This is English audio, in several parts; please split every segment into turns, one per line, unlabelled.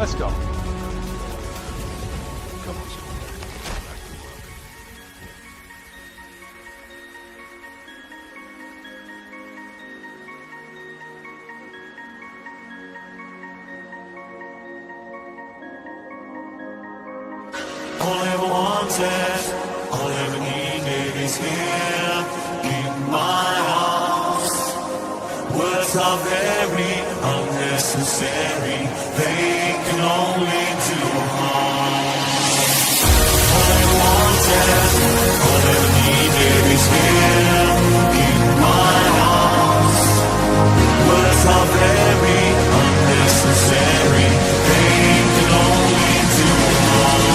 Let's go. Come on.
All I ever wanted, all I ever needed is here in my house. Words are very unnecessary, they can only do harm. All I ever wanted, all I ever needed is here in my house. Words are very unnecessary, they can only do harm.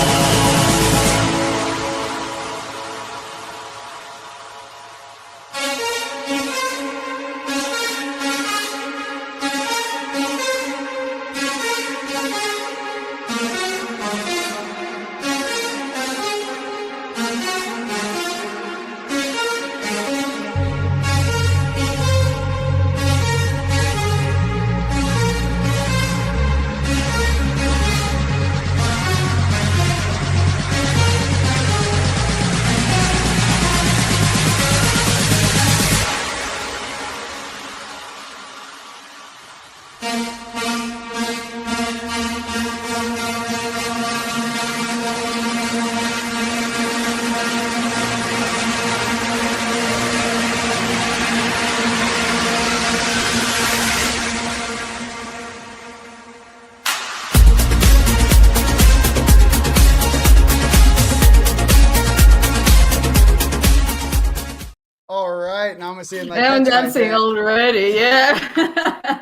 I'm dancing already, yeah.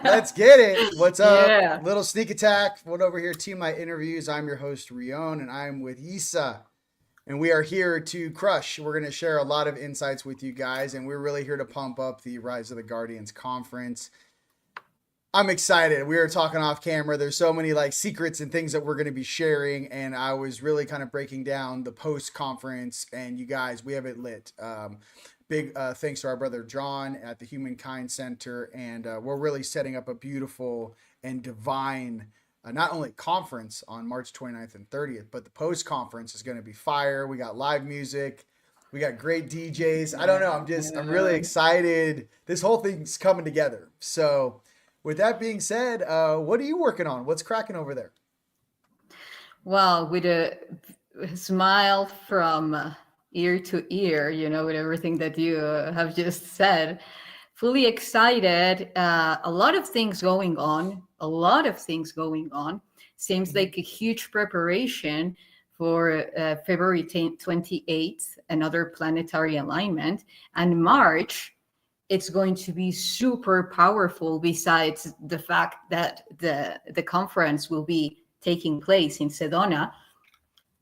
Let's get it. What's up?
Yeah.
Little sneak attack. What over here? Team My Interviews. I'm your host, Rion, and I'm with Yssah. And we are here to crush. We're going to share a lot of insights with you guys, and we're really here to pump up the Rise of the Guardians conference. I'm excited. We were talking off camera. There's so many like secrets and things that we're going to be sharing, and I was really kind of breaking down the post-conference, and you guys, we have it lit. Big thanks to our brother John at the Humankind Center, and we're really setting up a beautiful and divine, not only conference on March 29th and 30th, but the post-conference is going to be fire. We got live music. We got great DJs. I don't know. I'm really excited. This whole thing's coming together. So with that being said, what are you working on? What's cracking over there?
Well, with a smile from ear to ear, with everything that you have just said, fully excited. A lot of things going on. Seems like a huge preparation for February 28th, another planetary alignment. And March, it's going to be super powerful, besides the fact that the conference will be taking place in Sedona.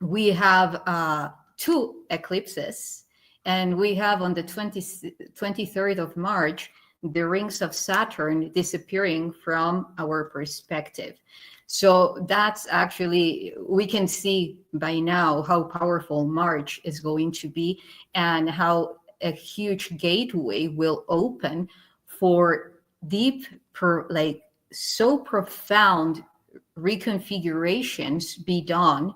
We have 2 eclipses, and we have on the 23rd of March, the rings of Saturn disappearing from our perspective. So that's actually, we can see by now how powerful March is going to be, and how a huge gateway will open for deep, so profound reconfigurations be done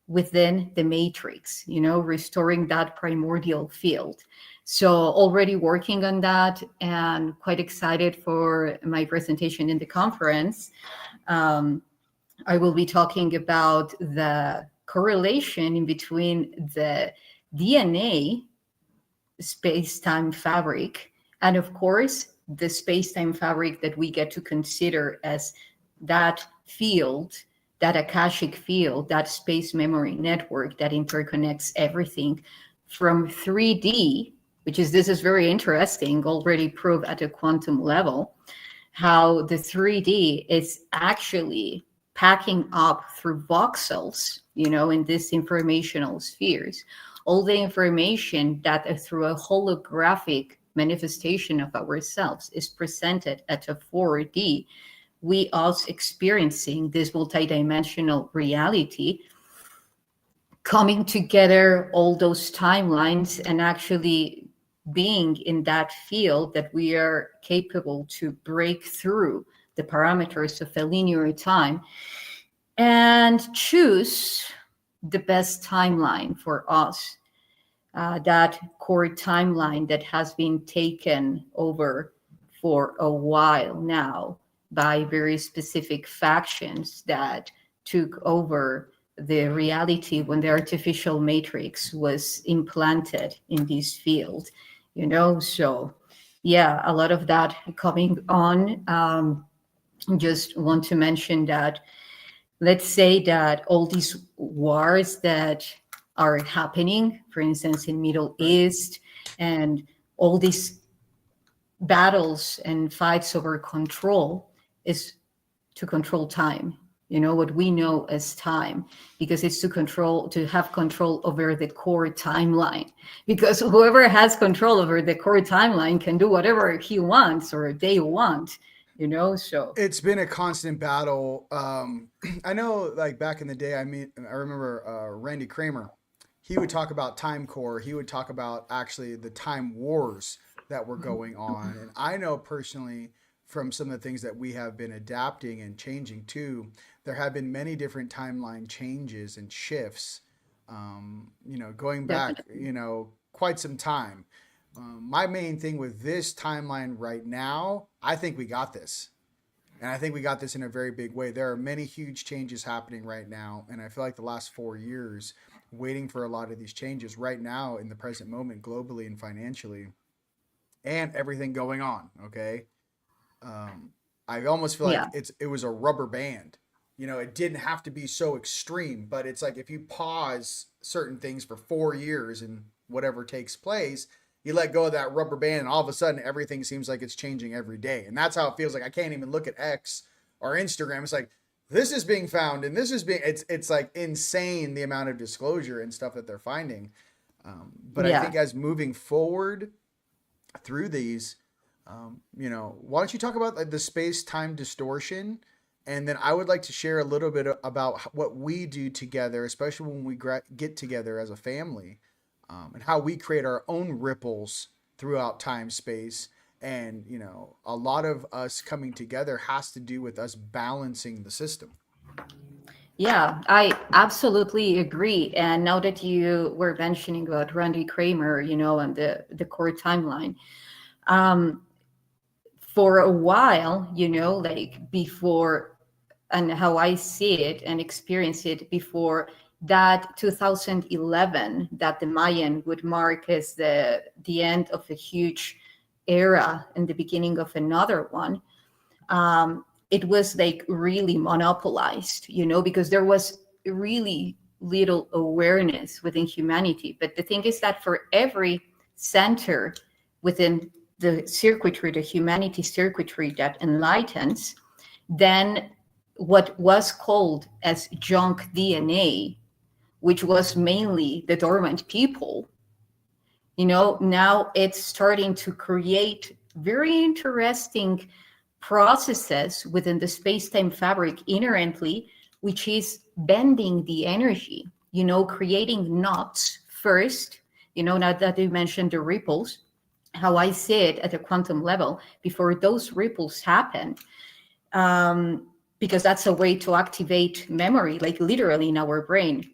within the matrix, restoring that primordial field. So already working on that, and quite excited for my presentation in the conference. I will be talking about the correlation in between the DNA space-time fabric, and of course, the space-time fabric that we get to consider as that field, that Akashic field, that space memory network that interconnects everything from 3D, this is very interesting, already proved at a quantum level, how the 3D is actually packing up through voxels, in these informational spheres, all the information that through a holographic manifestation of ourselves is presented at a 4D, we are experiencing this multidimensional reality, coming together all those timelines, and actually being in that field that we are capable to break through the parameters of a linear time and choose the best timeline for us. That core timeline that has been taken over for a while now by very specific factions that took over the reality when the artificial matrix was implanted in this field, So, yeah, a lot of that coming on. Just want to mention that, let's say that all these wars that are happening, for instance, in Middle East, and all these battles and fights over control is to control time, what we know as time, because it's to have control over the core timeline, because whoever has control over the core timeline can do whatever he wants or they want, so
It's been a constant battle. I know, like back in the day, I remember Randy Kramer. He would talk about time core. He would talk about actually the time wars that were going on. And I know personally from some of the things that we have been adapting and changing to, there have been many different timeline changes and shifts, going back, quite some time. My main thing with this timeline right now, I think we got this. And I think we got this in a very big way. There are many huge changes happening right now. And I feel like the last 4 years, waiting for a lot of these changes right now in the present moment, globally and financially, and everything going on. Okay. I almost feel like it was a rubber band. It didn't have to be so extreme, but it's like if you pause certain things for 4 years and whatever takes place, you let go of that rubber band and all of a sudden everything seems like it's changing every day. And that's how it feels like. I can't even look at X or Instagram. It's like, this is being found and this is being, it's like insane the amount of disclosure and stuff that they're finding. But I think as moving forward through these, why don't you talk about like the space-time distortion? And then I would like to share a little bit about what we do together, especially when we get together as a family, and how we create our own ripples throughout time space. And, a lot of us coming together has to do with us balancing the system.
Yeah, I absolutely agree. And now that you were mentioning about Randy Kramer, and the core timeline, for a while, like before, and how I see it and experience it before that 2011, that the Mayan would mark as the end of a huge era and the beginning of another one. It was like really monopolized, because there was really little awareness within humanity. But the thing is that for every center within the circuitry, the humanity circuitry that enlightens, then what was called as junk DNA, which was mainly the dormant people, now it's starting to create very interesting processes within the space-time fabric inherently, which is bending the energy, creating knots first, now that you mentioned the ripples, how I see it at a quantum level, before those ripples happen, because that's a way to activate memory, like literally in our brain.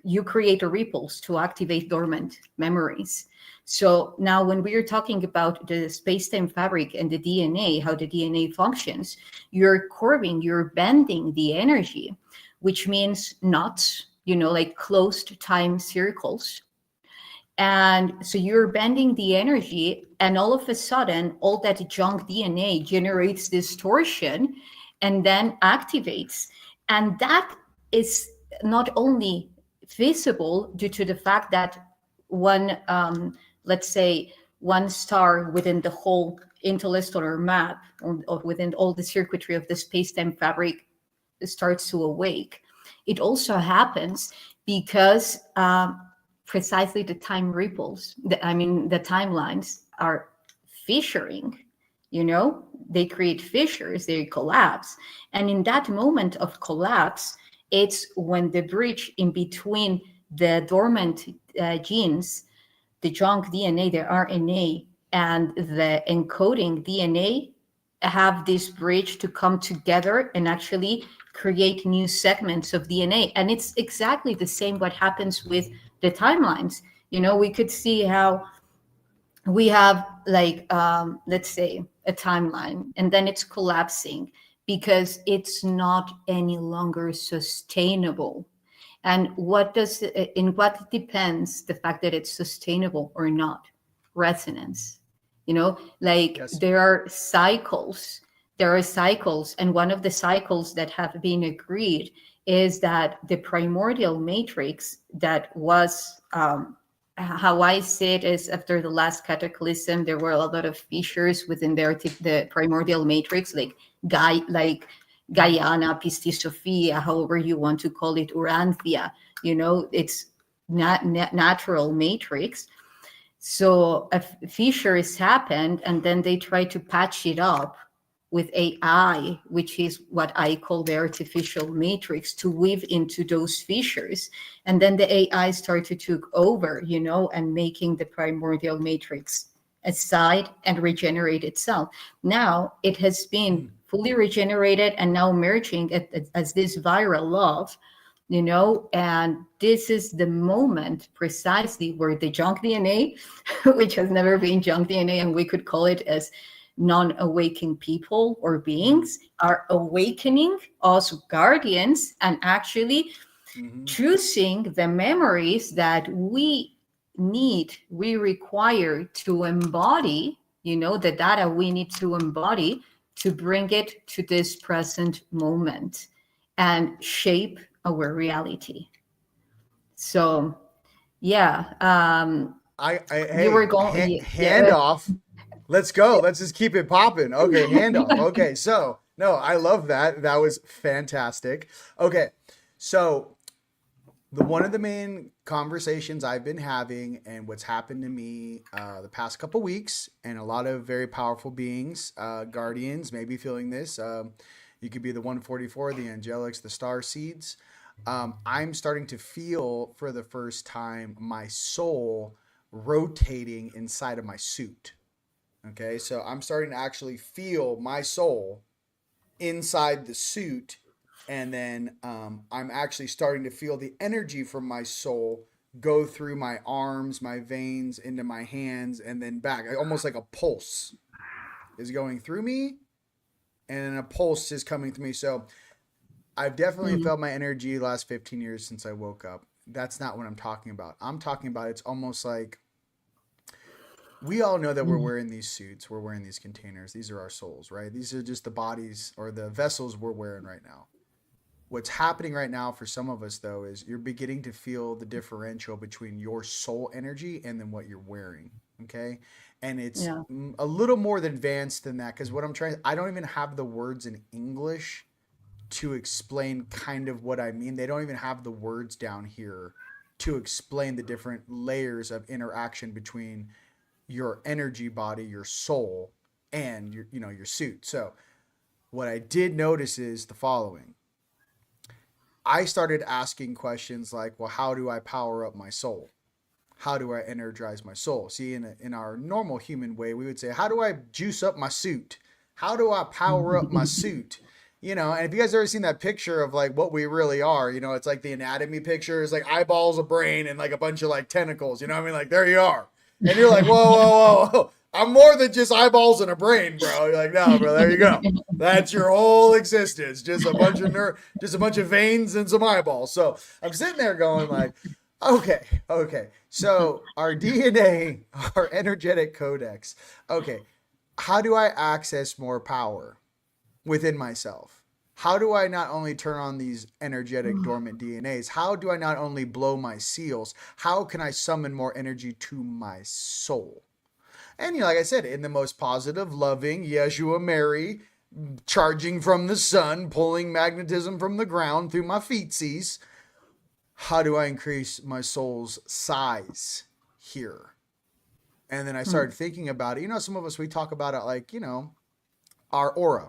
You create ripples to activate dormant memories. So now when we are talking about the space-time fabric and the DNA, how the DNA functions, you're curving, you're bending the energy, which means knots, like closed time circles. And so you're bending the energy, and all of a sudden, all that junk DNA generates distortion and then activates. And that is not only visible due to the fact that one, let's say, one star within the whole interstellar map or within all the circuitry of the space-time fabric starts to awake. It also happens because precisely the time ripples, the timelines are fissuring, they create fissures, they collapse. And in that moment of collapse, it's when the bridge in between the dormant genes, the junk DNA, the RNA, and the encoding DNA have this bridge to come together and actually create new segments of DNA. And it's exactly the same what happens with the timelines. We could see how we have like let's say a timeline, and then it's collapsing because it's not any longer sustainable. And in what depends the fact that it's sustainable or not? Resonance. Like
Yes.
there are cycles, and one of the cycles that have been agreed is that the primordial matrix that was how I see it is, after the last cataclysm, there were a lot of fissures within the primordial matrix, like Guyana, Pistis Sophia, however you want to call it, Urantia. It's not natural matrix. So a fissure has happened, and then they try to patch it up with AI, which is what I call the artificial matrix, to weave into those fissures. And then the AI started to take over, and making the primordial matrix aside and regenerate itself. Now it has been fully regenerated and now emerging as this viral love, and this is the moment precisely where the junk DNA, which has never been junk DNA, and we could call it as non-awakened people or beings, are awakening us guardians and actually choosing the memories that we require to embody, the data we need to embody to bring it to this present moment and shape our reality. So, yeah.
Hey,
you were going
hand off. Let's go. Let's just keep it popping. Okay, handoff. Okay, so no, I love that. That was fantastic. Okay, so one of the main conversations I've been having, and what's happened to me the past couple weeks, and a lot of very powerful beings, guardians, may be feeling this. You could be the 144, the angelics, the star seeds. I'm starting to feel for the first time my soul rotating inside of my suit. Okay, so I'm starting to actually feel my soul inside the suit, and then I'm actually starting to feel the energy from my soul go through my arms, my veins, into my hands, and then back. Almost like a pulse is going through me, and then a pulse is coming through me. So I've definitely felt my energy the last 15 years since I woke up. That's not what I'm talking about. I'm talking about it's almost like we all know that we're wearing these suits, we're wearing these containers. These are our souls, right? These are just the bodies or the vessels we're wearing right now. What's happening right now for some of us, though, is you're beginning to feel the differential between your soul energy and then what you're wearing, okay? And it's a little more advanced than that, because I don't even have the words in English to explain kind of what I mean. They don't even have the words down here to explain the different layers of interaction between your energy body, your soul, and your suit. So what I did notice is the following. I started asking questions like, well, how do I power up my soul? How do I energize my soul? See, in our normal human way, we would say, how do I juice up my suit? How do I power up my suit? And if you guys ever seen that picture of like what we really are, it's like the anatomy picture is like eyeballs, a brain, and like a bunch of like tentacles, Like there you are. And you're like, whoa. I'm more than just eyeballs and a brain, bro. You're like, no, bro, there you go. That's your whole existence. Just a bunch of veins and some eyeballs. So I'm sitting there going like, okay. So our DNA, our energetic codex. Okay. How do I access more power within myself? How do I not only turn on these energetic dormant DNAs? How do I not only blow my seals? How can I summon more energy to my soul? And like I said, in the most positive, loving, Yeshua Mary, charging from the sun, pulling magnetism from the ground through my feetsies. How do I increase my soul's size here? And then I started thinking about it. Some of us, we talk about it like, our aura.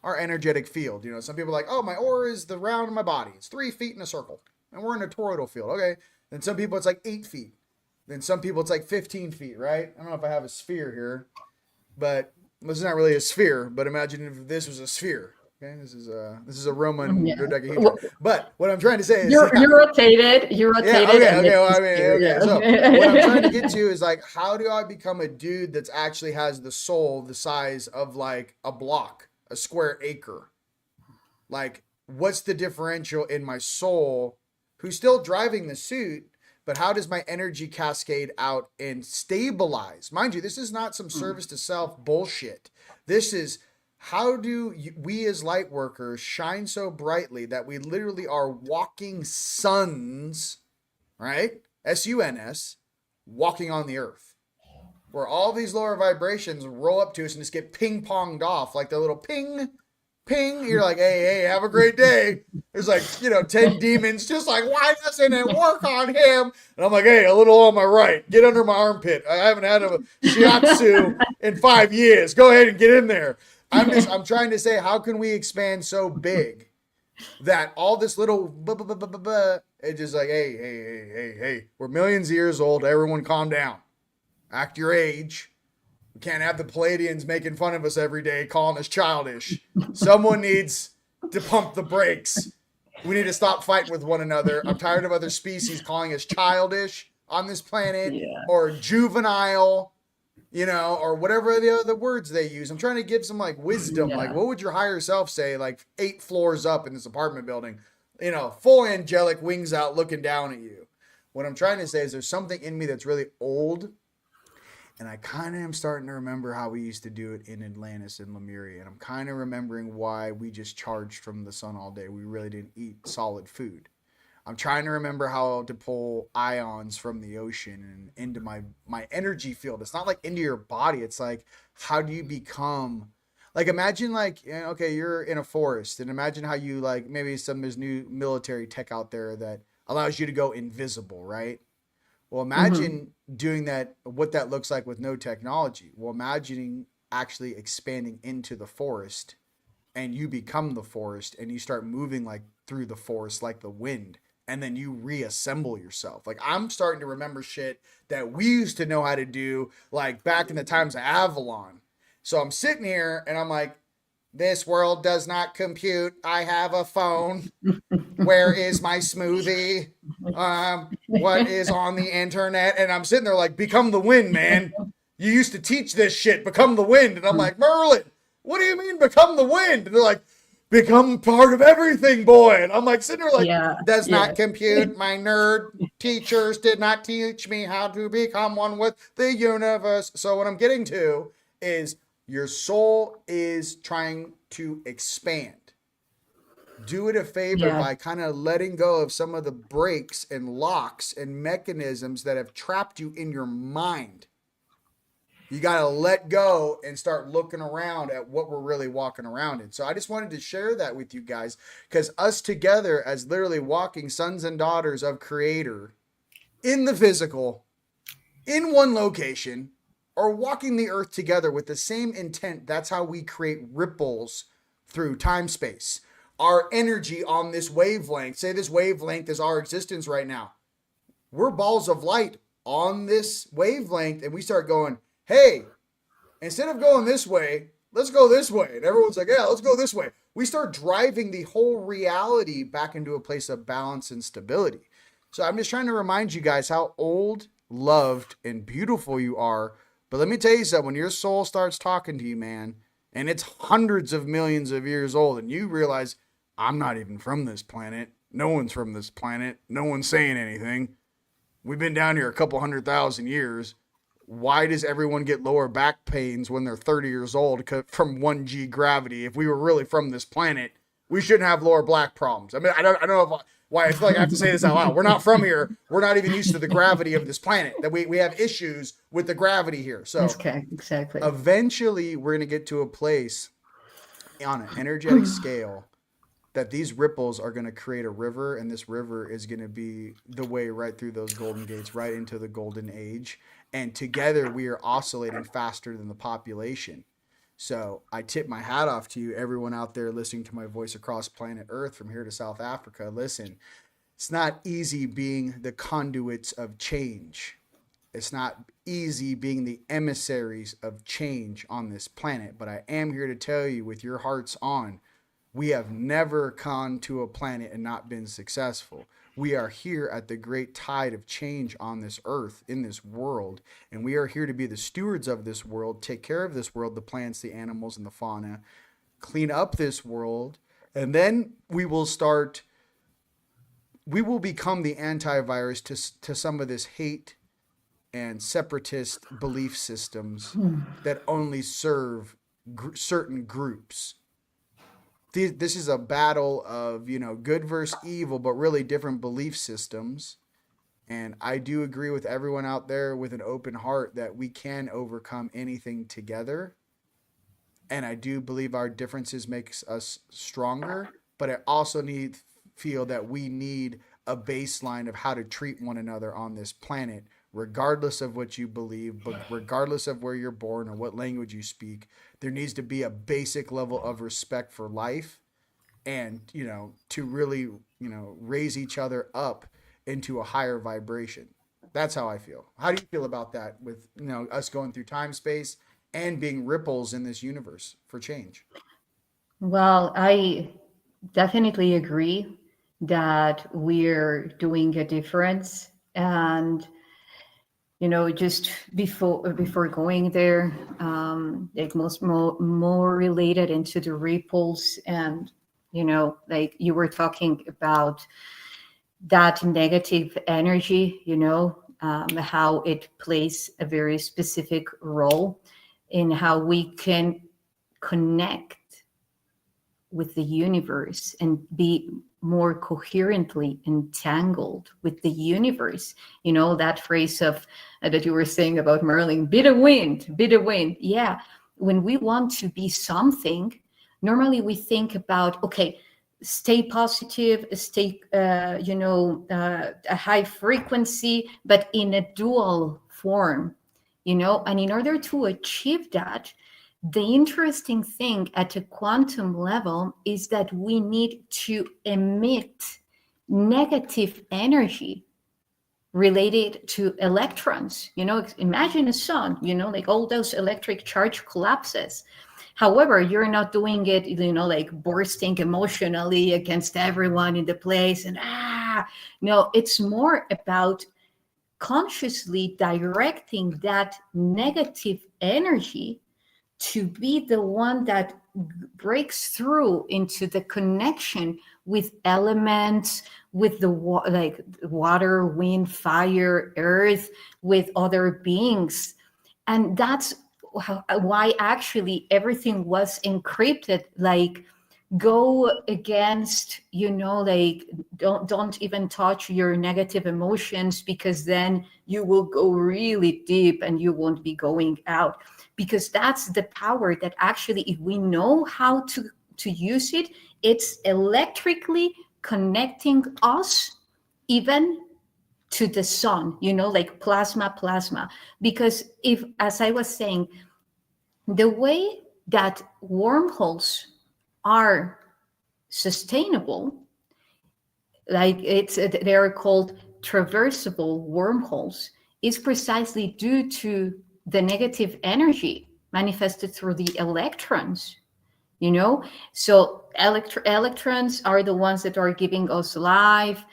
Our energetic field. Some people are like, oh, my aura is the round of my body. It's 3 feet in a circle. And we're in a toroidal field. Okay. Then some people it's like 8 feet. Then some people it's like 15 feet, right? I don't know if I have a sphere here, but this is not really a sphere, but imagine if this was a sphere. Okay, this is a Roman
Yeah.
dodecahedron.
Well,
But what I'm trying to say is,
you rotated,
yeah,
and
okay.
it's
Well, I
just
mean,
here,
okay.
yeah.
So what I'm trying to get to is like, how do I become a dude that's actually has the soul the size of like a block, a square acre? Like, what's the differential in my soul, who's still driving the suit, but how does my energy cascade out and stabilize? Mind you, this is not some service to self bullshit. This is how do we as light workers shine so brightly that we literally are walking suns, right? SUNS, walking on the earth, where all these lower vibrations roll up to us and just get ping ponged off like the little ping ping. You're like, hey, have a great day. There's like, 10 demons just like, why doesn't it work on him? And I'm like, hey, a little on my right. Get under my armpit. I haven't had a shiatsu in 5 years. Go ahead and get in there. I'm trying to say, how can we expand so big that all this little it's just like, hey, we're millions of years old. Everyone calm down. Act your age. We can't have the Palladians making fun of us every day, calling us childish. Someone needs to pump the brakes. We need to stop fighting with one another. I'm tired of other species calling us childish on this planet, or juvenile, or whatever the other words they use. I'm trying to give some like wisdom.
Yeah.
Like, what would your higher self say, like 8 floors up in this apartment building, full angelic wings out looking down at you? What I'm trying to say is there's something in me that's really old. And I kind of am starting to remember how we used to do it in Atlantis and Lemuria. And I'm kind of remembering why we just charged from the sun all day. We really didn't eat solid food. I'm trying to remember how to pull ions from the ocean and into my energy field. It's not like into your body. It's like, how do you become, like, imagine like, okay, you're in a forest, and imagine how you like, maybe there's new military tech out there that allows you to go invisible, right? Well, imagine doing that, what that looks like with no technology. Well, imagining actually expanding into the forest, and you become the forest, and you start moving like through the forest like the wind, and then you reassemble yourself. Like, I'm starting to remember shit that we used to know how to do like back in the times of Avalon. So I'm sitting here and I'm like, this world does not compute. I have a phone. Where is my smoothie? What is on the internet? And I'm sitting there like, become the wind, man. You used to teach this shit, become the wind. And I'm like, Merlin, what do you mean become the wind? And they're like, become part of everything, boy. And I'm like sitting there like, does not compute. My nerd teachers did not teach me how to become one with the universe. So what I'm getting to is your soul is trying to expand. Do it a favor by kind of letting go of some of the brakes and locks and mechanisms that have trapped you in your mind. You got to let go and start looking around at what we're really walking around in. So I just wanted to share that with you guys, because us together as literally walking sons and daughters of Creator in the physical, in one location, or walking the earth together with the same intent. That's how we create ripples through time space. Our energy on this wavelength, say this wavelength is our existence right now. We're balls of light on this wavelength, and we start going, hey, instead of going this way, let's go this way. And everyone's like, yeah, let's go this way. We start driving the whole reality back into a place of balance and stability. So I'm just trying to remind you guys how old, loved, and beautiful you are. But let me tell you something, when your soul starts talking to you, man, and it's hundreds of millions of years old, and you realize, I'm not even from this planet. No one's from this planet. No one's saying anything. We've been down here a couple 100,000 years. Why does everyone get lower back pains when they're 30 years old from 1G gravity? If we were really from this planet, we shouldn't have lower back problems. I mean, I don't know why I feel like I have to say this out loud. We're not from here. We're not even used to the gravity of this planet. That we have issues with the gravity here. So
okay, exactly.
Eventually, we're going to get to a place on an energetic scale that these ripples are going to create a river, and this river is going to be the way right through those golden gates, right into the golden age. And together we are oscillating faster than the population. So I tip my hat off to you, everyone out there listening to my voice across planet Earth from here to South Africa. Listen, it's not easy being the conduits of change. It's not easy being the emissaries of change on this planet. But I am here to tell you, with your hearts on, We have never gone to a planet and not been successful. We are here at the great tide of change on this earth, in this world, and we are here to be the stewards of this world, take care of this world, the plants, the animals, and the fauna, clean up this world, and then we will become the antivirus to some of this hate and separatist belief systems that only serve certain groups. This is a battle of, good versus evil, but really different belief systems. And I do agree with everyone out there with an open heart that we can overcome anything together. And I do believe our differences makes us stronger, but I also feel that we need a baseline of how to treat one another on this planet, regardless of what you believe, but regardless of where you're born or what language you speak. There needs to be a basic level of respect for life, and to really raise each other up into a higher vibration. That's how I feel. How do you feel about that, with us going through time, space, and being ripples in this universe for change?
Well, I definitely agree that we're doing a difference. And just before going there, like more related into the ripples, and like you were talking about that negative energy, how it plays a very specific role in how we can connect with the universe and be more coherently entangled with the universe. That phrase of that you were saying about Merlin, be the wind. Yeah. When we want to be something, normally we think about, okay, stay positive, stay, a high frequency, but in a dual form, and in order to achieve that, the interesting thing at a quantum level is that we need to emit negative energy related to electrons. Imagine a sun, like all those electric charge collapses. However, you're not doing it, like bursting emotionally against everyone in the place and no, it's more about consciously directing that negative energy to be the one that breaks through into the connection with elements, with the like water, wind, fire, earth, with other beings. And that's why actually everything was encrypted. Like, go against, like don't even touch your negative emotions, because then you will go really deep and you won't be going out. Because that's the power that actually, if we know how to use it, it's electrically connecting us even to the sun, like plasma. Because if, as I was saying, the way that wormholes are sustainable, like they're called traversable wormholes, is precisely due to the negative energy manifested through the electrons. So electrons are the ones that are giving us life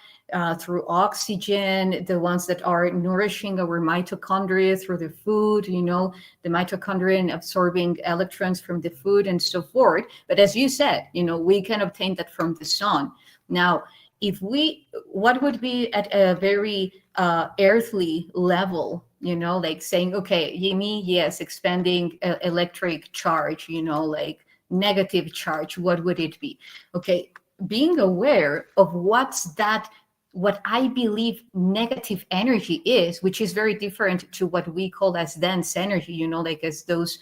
through oxygen, the ones that are nourishing our mitochondria through the food, the mitochondria absorbing electrons from the food and so forth. But as you said, we can obtain that from the sun. Now, what would be at a very earthly level, like saying, okay, yes, expanding electric charge, like negative charge, what would it be? Okay, being aware of what I believe negative energy is, which is very different to what we call as dense energy, like as those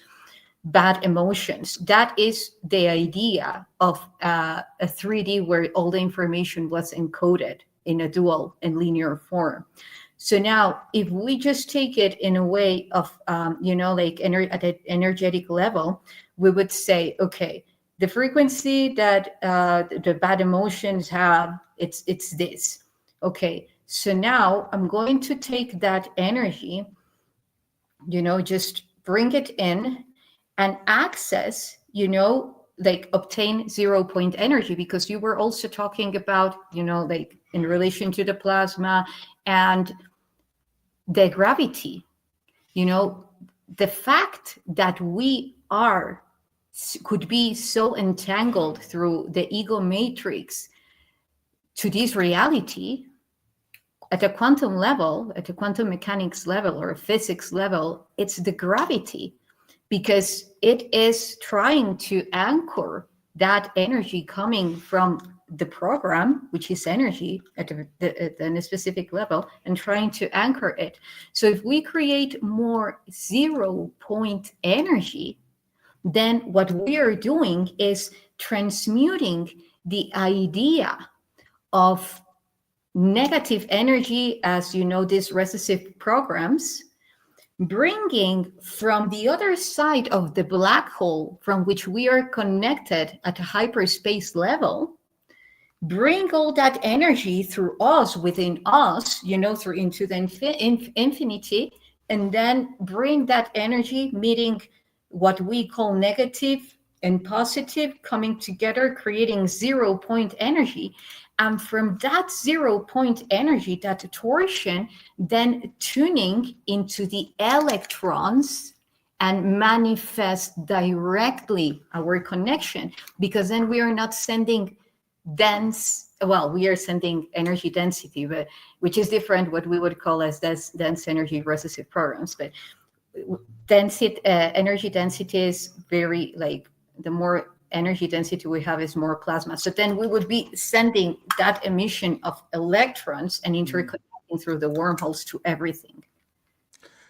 bad emotions. That is the idea of a 3D where all the information was encoded in a dual and linear form. So now, if we just take it in a way of, like at an energetic level, we would say, okay, the frequency that the bad emotions have, it's this. Okay, so now I'm going to take that energy, just bring it in and access, like obtain 0 point energy, because you were also talking about, like in relation to the plasma and the gravity, the fact that we could be so entangled through the ego matrix to this reality at a quantum level, at a quantum mechanics level or a physics level, it's the gravity, because it is trying to anchor that energy coming from the program, which is energy at a specific level, and trying to anchor it. So if we create more 0 point energy, then what we are doing is transmuting the idea of negative energy as, these recessive programs, bringing from the other side of the black hole from which we are connected at a hyperspace level, bring all that energy through us, within us, through into the infinity, and then bring that energy, meeting what we call negative and positive, coming together, creating 0 point energy. And from that 0 point energy, that torsion, then tuning into the electrons and manifest directly our connection, because then we are not sending we are sending energy density, but which is different, what we would call as dense energy recessive programs. But energy density is very, like, the more energy density we have is more plasma. So then we would be sending that emission of electrons and interconnecting through the wormholes to everything.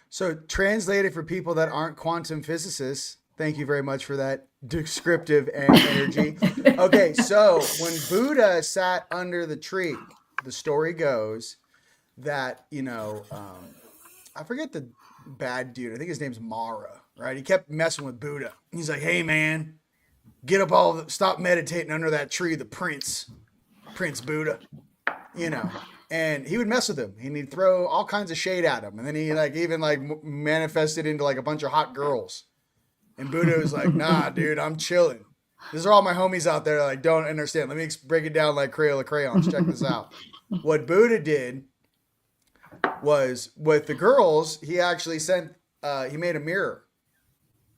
So translated for people that aren't quantum physicists, thank you very much for that descriptive energy. Okay, so when Buddha sat under the tree, the story goes that, I forget the bad dude. I think his name's Mara, right? He kept messing with Buddha. He's like, hey, man, get up stop meditating under that tree, the Prince Buddha, and he would mess with him. He'd throw all kinds of shade at him. And then he even manifested into like a bunch of hot girls. And Buddha was like, nah, dude, I'm chilling. These are all my homies out there that don't understand. Let me break it down like Crayola crayons. Check this out. What Buddha did was, with the girls, he actually he made a mirror.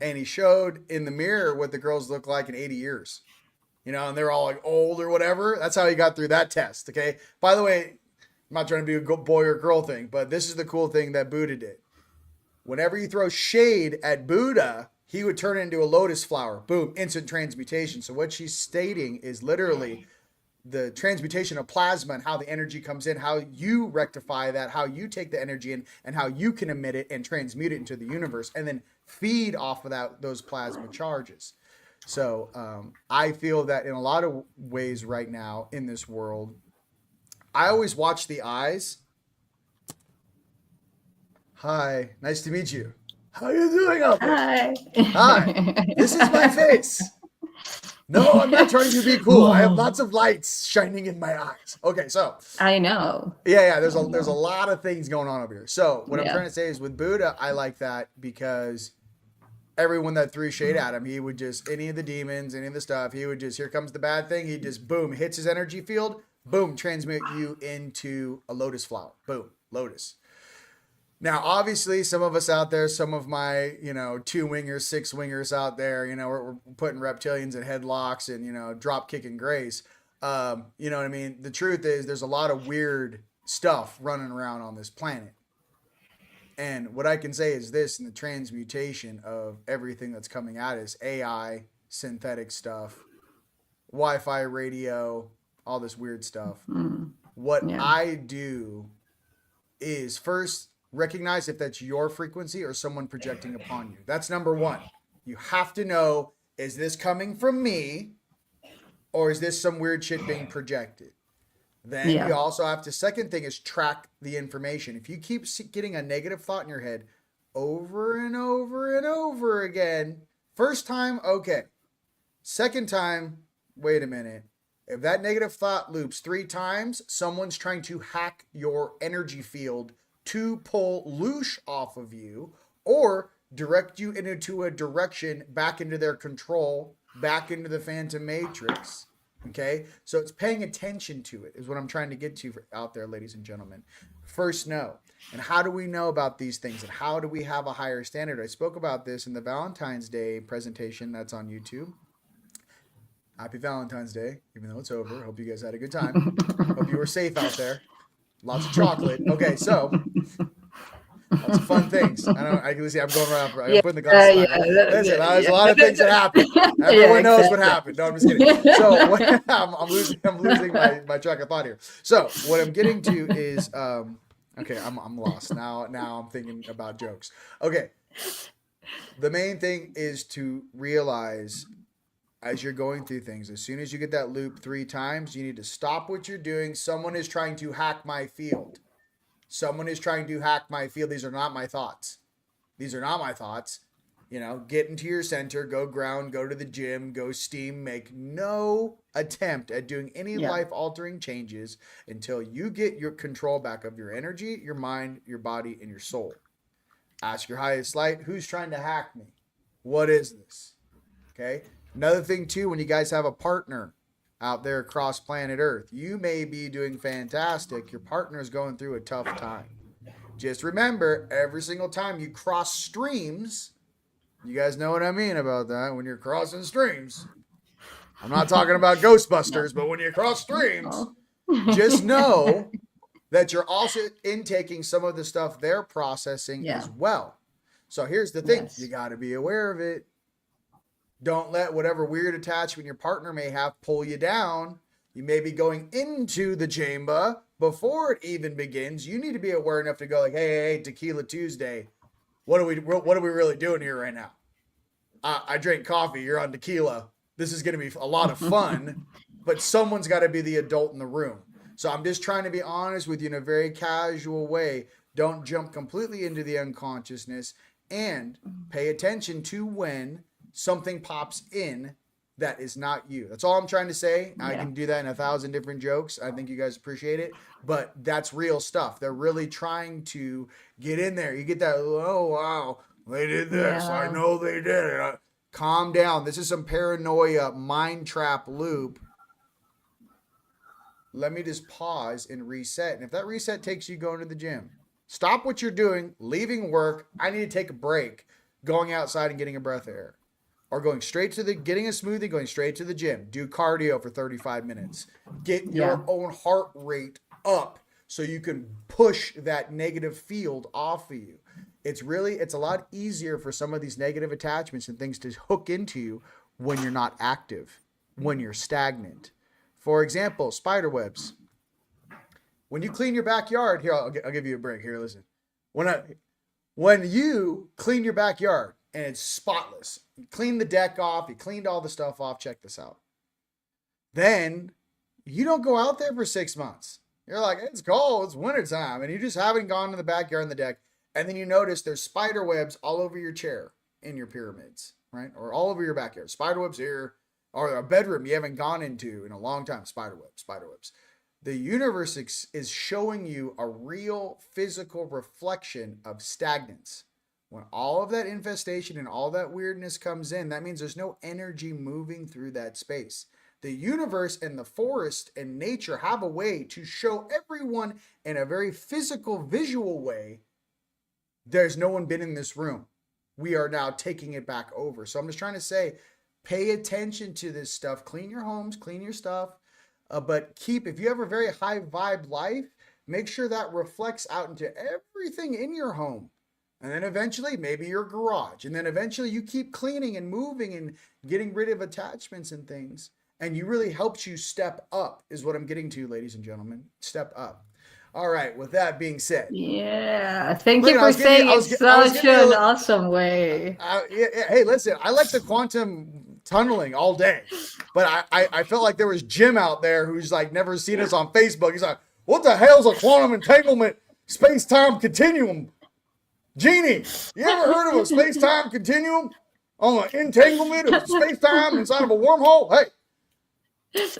And he showed in the mirror what the girls look like in 80 years. And they're all like old or whatever. That's how he got through that test, okay? By the way, I'm not trying to be a boy or girl thing, but this is the cool thing that Buddha did. Whenever you throw shade at Buddha, he would turn it into a lotus flower. Boom, instant transmutation. So what she's stating is literally the transmutation of plasma and how the energy comes in, how you rectify that, how you take the energy in, and how you can emit it and transmute it into the universe, and then feed off of those plasma charges. So I feel that in a lot of ways right now in this world, I always watch the eyes. Hi, nice to meet you. How you doing out there? Hi, this is my face. No, I'm not trying to be cool. I have lots of lights shining in my eyes. Okay, so
I know.
Yeah. There's a lot of things going on over here. So what I'm trying to say is, with Buddha, I like that because everyone that threw shade at him, he would just, any of the demons, any of the stuff, he would just, here comes the bad thing. He just, boom, hits his energy field, boom, transmit you into a lotus flower. Boom, lotus. Now, obviously, some of us out there, some of my, 2-wingers, 6-wingers out there, we're putting reptilians in headlocks and, drop kicking grace. You know what I mean? The truth is, there's a lot of weird stuff running around on this planet. And what I can say is this, in the transmutation of everything that's coming at us, AI, synthetic stuff, Wi-Fi, radio, all this weird stuff. What I do is first recognize if that's your frequency or someone projecting upon you. That's number one. You have to know, is this coming from me or is this some weird shit being projected? Then you also have to, second thing is track the information. If you keep getting a negative thought in your head over and over and over again, first time, okay. Second time, wait a minute. If that negative thought loops 3 times, someone's trying to hack your energy field to pull loosh off of you or direct you into a direction back into their control back into the Phantom Matrix. Okay, so it's paying attention to it is what I'm trying to get to out there, ladies and gentlemen. First, know. And how do we know about these things? And how do we have a higher standard? I spoke about this in the Valentine's Day presentation that's on YouTube. Happy Valentine's Day, even though it's over. Hope you guys had a good time. Hope you were safe out there. Lots of chocolate. Okay, so lots of fun things. I can see I'm going around. I'm putting the glasses on. Listen, there's a lot of things that happen. Everyone knows what happened. No, I'm just kidding. So I'm losing my track of thought here. So what I'm getting to is okay, I'm lost now. Now I'm thinking about jokes. Okay, the main thing is to realize as you're going through things, as soon as you get that loop 3 times, you need to stop what you're doing. Someone is trying to hack my field. Someone is trying to hack my field. These are not my thoughts. These are not my thoughts. You know, get into your center, go ground, go to the gym, go steam, make no attempt at doing any life-altering changes until you get your control back of your energy, your mind, your body, and your soul. Ask your highest light, who's trying to hack me? What is this? Okay? Another thing, too, when you guys have a partner out there across planet Earth, you may be doing fantastic. Your partner is going through a tough time. Just remember, every single time you cross streams, you guys know what I mean about that. When you're crossing streams, I'm not talking about Ghostbusters, but when you cross streams, just know that you're also intaking some of the stuff they're processing as well. So here's the thing. You got to be aware of it. Don't let whatever weird attachment your partner may have pull you down. You may be going into the chamber before it even begins. You need to be aware enough to go like, hey, Tequila Tuesday. What are we really doing here right now? I drank coffee. You're on tequila. This is going to be a lot of fun, but someone's got to be the adult in the room. So I'm just trying to be honest with you in a very casual way. Don't jump completely into the unconsciousness and pay attention to when something pops in that is not you. That's all I'm trying to say. I can do that in 1,000 different jokes. I think you guys appreciate it, but that's real stuff. They're really trying to get in there. You get that, oh, wow, they did this. I know they did it. Calm down. This is some paranoia mind trap loop. Let me just pause and reset. And if that reset takes you going to the gym, stop what you're doing, leaving work. I need to take a break, going outside and getting a breath of air. Or getting a smoothie, going straight to the gym. Do cardio for 35 minutes. Get your own heart rate up so you can push that negative field off of you. It's a lot easier for some of these negative attachments and things to hook into you when you're not active, when you're stagnant. For example, spider webs. When you clean your backyard, here, I'll give you a break. Here, listen. When you clean your backyard, and it's spotless. You clean the deck off. You cleaned all the stuff off. Check this out. Then you don't go out there for 6 months. You're like, it's cold. It's wintertime. And you just haven't gone to the backyard and the deck. And then you notice there's spider webs all over your chair in your pyramids, right? Or all over your backyard. Spider webs here. Or a bedroom you haven't gone into in a long time. Spider webs. The universe is showing you a real physical reflection of stagnance. When all of that infestation and all that weirdness comes in, that means there's no energy moving through that space. The universe and the forest and nature have a way to show everyone in a very physical, visual way, there's no one been in this room. We are now taking it back over. So I'm just trying to say, pay attention to this stuff. Clean your homes, clean your stuff. But if you have a very high vibe life, make sure that reflects out into everything in your home. And then eventually, maybe your garage. And then eventually you keep cleaning and moving and getting rid of attachments and things. And you really helps you step up is what I'm getting to, ladies and gentlemen. Step up. All right. With that being said.
Yeah. Thank you for saying it such an awesome way.
Hey, listen, I like the quantum tunneling all day. But I felt like there was Jim out there who's like never seen us on Facebook. He's like, what the hell's a quantum entanglement space-time continuum? Genie, you ever heard of a space-time continuum on an entanglement of space-time inside of a wormhole? Hey,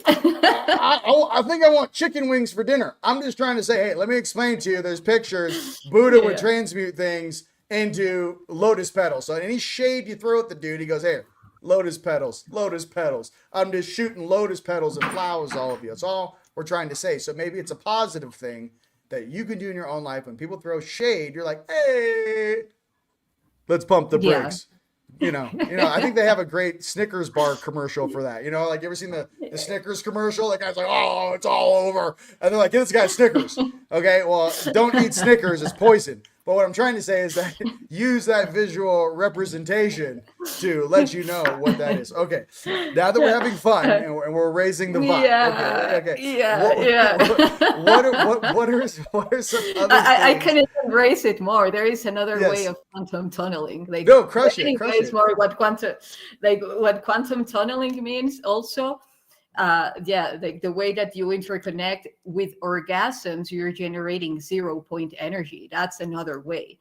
I think I want chicken wings for dinner. I'm just trying to say, hey, let me explain to you. There's pictures. Buddha would transmute things into lotus petals. So any shade you throw at the dude, he goes, here, lotus petals, lotus petals. I'm just shooting lotus petals and flowers, all of you. That's all we're trying to say. So maybe it's a positive thing that you can do in your own life. When people throw shade, you're like, hey, let's pump the
Yeah.
brakes. I think they have a great Snickers bar commercial for that. You ever seen the Snickers commercial? The guy's like, oh, it's all over. And they're like, get this guy Snickers. Okay, well, don't eat Snickers. It's poison. But what I'm trying to say is that use that visual representation to let you know what that is. Okay, now that we're having fun and we're raising the vibe.
Yeah.
Okay.
Yeah.
What are some other
I
things?
can even raise it more. There is another
Yes.
way of quantum tunneling. Like,
No, crush it.
more what quantum tunneling means also. Like the way that you interconnect with orgasms, you're generating 0 point energy. That's another way.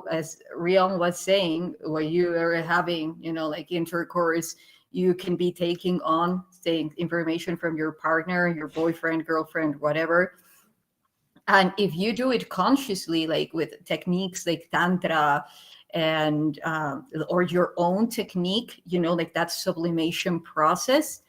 As Rion was saying, when you are having, like intercourse, you can be taking on, say, information from your partner, your boyfriend, girlfriend, whatever. And if you do it consciously, like with techniques like Tantra and or your own technique, like that sublimation process,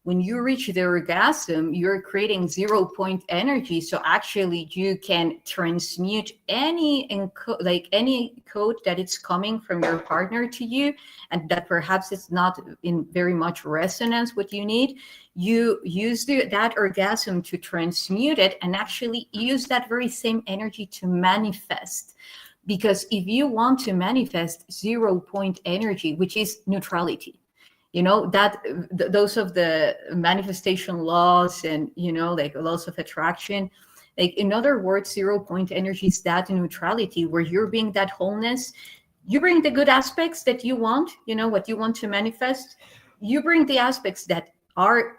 when you reach the orgasm, you're creating 0 point energy. So actually you can transmute any code that it's coming from your partner to you, and that perhaps it's not in very much resonance what you need. You use that orgasm to transmute it and actually use that very same energy to manifest. Because if you want to manifest 0 point energy, which is neutrality, that those of the manifestation laws and like laws of attraction, like in other words, 0 point energy is that neutrality where you're being that wholeness. You bring the good aspects that you want, what you want to manifest. You bring the aspects that are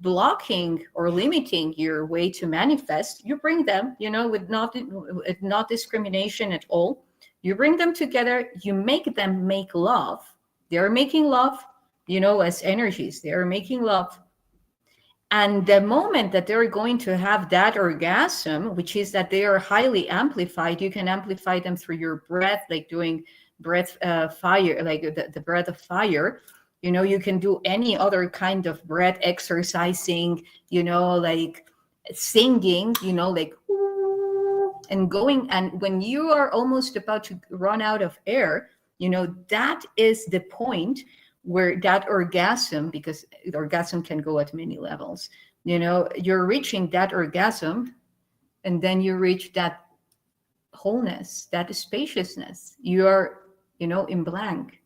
blocking or limiting your way to manifest. You bring them, with not discrimination at all. You bring them together. You make them make love. They're making love. As energies, they are making love. And the moment that they're going to have that orgasm, which is that they are highly amplified, you can amplify them through your breath, like doing breath fire, like the breath of fire. You can do any other kind of breath exercising, like singing, like and going. And when you are almost about to run out of air, that is the point where that orgasm, because the orgasm can go at many levels, you're reaching that orgasm, and then you reach that wholeness, that spaciousness. You are, in blank.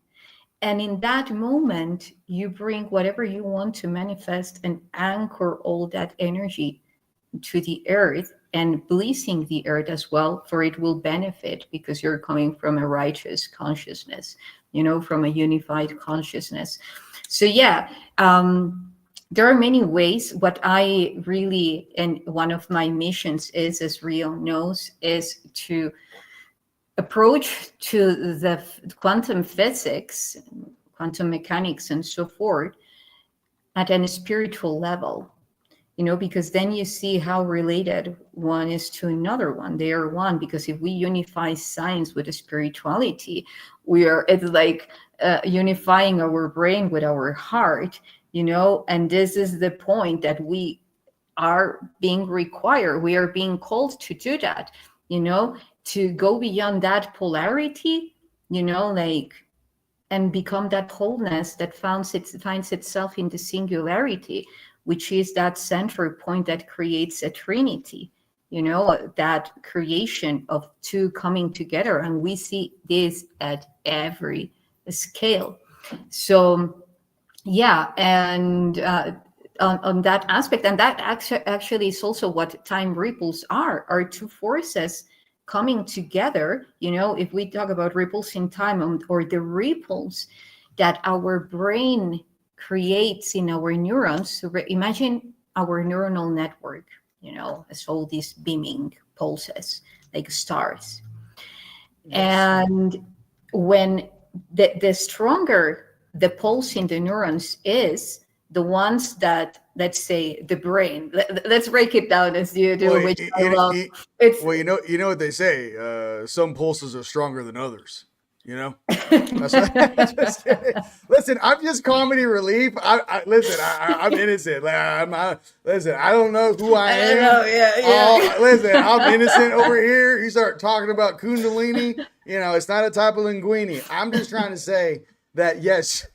And in that moment, you bring whatever you want to manifest and anchor all that energy to the earth, and blessing the earth as well, for it will benefit because you're coming from a righteous consciousness, from a unified consciousness. So there are many ways. What I really, and one of my missions is, as Rion knows, is to approach to the quantum physics, quantum mechanics, and so forth at a spiritual level. Because then you see how related one is to another one. They are one, because if we unify science with spirituality, it's like unifying our brain with our heart, and this is the point that we are being required. We are being called to do that, to go beyond that polarity, and become that wholeness that finds itself in the singularity, which is that center point that creates a trinity, that creation of two coming together. And we see this at every scale. So, and on that aspect, and that actually is also what time ripples are two forces coming together. If we talk about ripples in time, or the ripples that our brain creates in our neurons. So imagine our neuronal network, as all these beaming pulses, like stars. Yes. And when the stronger the pulse in the neurons is, the ones that, let's say, the brain, let's break it down as you do, which I love.
Well, you know what they say, some pulses are stronger than others. you know? That's what, just kidding. Listen, I'm just comedy relief. Listen, I'm innocent. Listen, I don't know who I am.
Yeah.
Listen, I'm innocent over here. You start talking about Kundalini. You know, it's not a type of linguini. I'm just trying to say that, yes,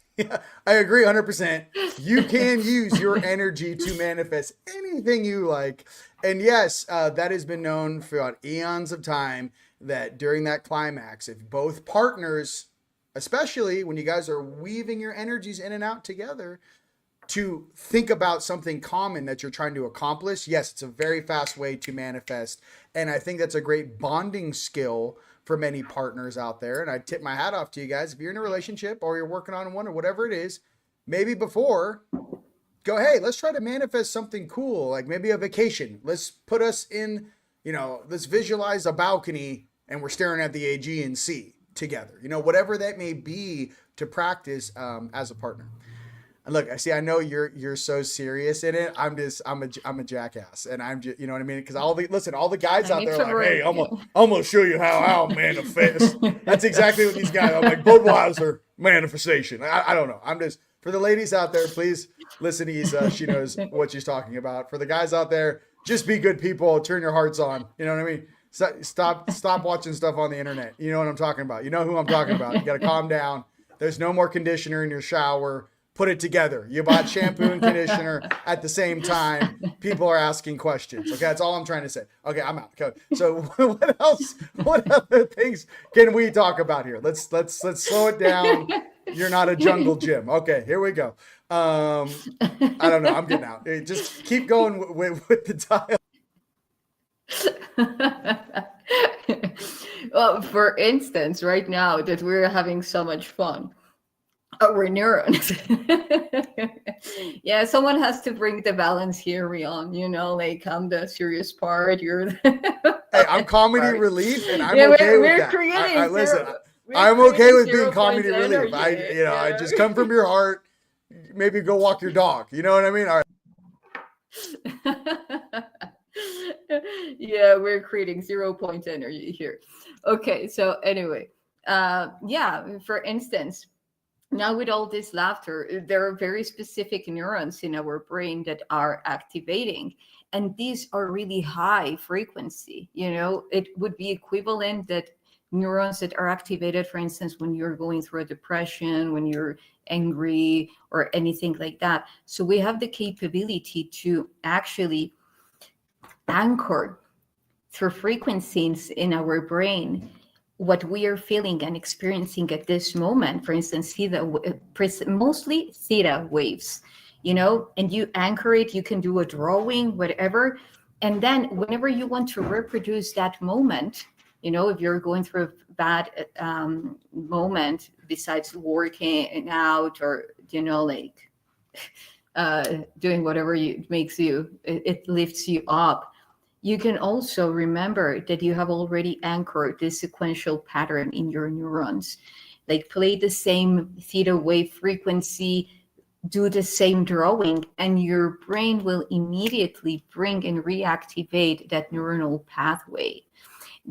I agree 100%. You can use your energy to manifest anything you like. And yes, that has been known throughout eons of time, that during that climax, if both partners, especially when you guys are weaving your energies in and out together, to think about something common that you're trying to accomplish, yes, it's a very fast way to manifest. And I think that's a great bonding skill for many partners out there. And I tip my hat off to you guys. If you're in a relationship or you're working on one or whatever it is, maybe before, go, hey, let's try to manifest something cool, like maybe a vacation. Let's put us in, you know, let's visualize a balcony and we're staring at the Aegean Sea together, you know, whatever that may be, to practice as a partner. And look, I know you're so serious in it. I'm a jackass, and I'm just, you know what I mean? Because all the guys out there are like, hey, I'm gonna show you how I'll manifest. That's exactly what these guys are like. Budweiser manifestation. I don't know. I'm just, for the ladies out there, please listen to Yssah. She knows what she's talking about. For the guys out there, just be good people. Turn your hearts on. You know what I mean? Stop watching stuff on the internet. You know what I'm talking about. You know who I'm talking about. You got to calm down. There's no more conditioner in your shower. Put it together. You bought shampoo and conditioner at the same time. People are asking questions. Okay, that's all I'm trying to say. Okay, I'm out. Okay. So what else? What other things can we talk about here? Let's slow it down. You're not a jungle gym. Okay, here we go. I don't know. I'm getting out. Just keep going with the dial.
Well, for instance, right now that we're having so much fun, our neurons. Yeah, someone has to bring the balance here, Rion. You know, like, I'm the serious part. You're the
hey, I'm comedy relief, and I'm okay with that. Listen, I'm okay with being comedy relief. I just come from your heart. Maybe go walk your dog. You know what I mean? All right.
Yeah, we're creating 0 point energy here. Okay, so anyway, for instance, now with all this laughter, there are very specific neurons in our brain that are activating, and these are really high frequency. You know, it would be equivalent that neurons that are activated, for instance, when you're going through a depression, when you're angry or anything like that. So we have the capability to actually anchor through frequencies in our brain what we are feeling and experiencing at this moment. For instance, mostly theta waves, you know, and you anchor it. You can do a drawing, whatever. And then whenever you want to reproduce that moment, you know, if you're going through a bad moment, besides working out or, you know, like doing whatever it lifts you up, you can also remember that you have already anchored this sequential pattern in your neurons. Like, play the same theta wave frequency, do the same drawing, and your brain will immediately bring and reactivate that neuronal pathway.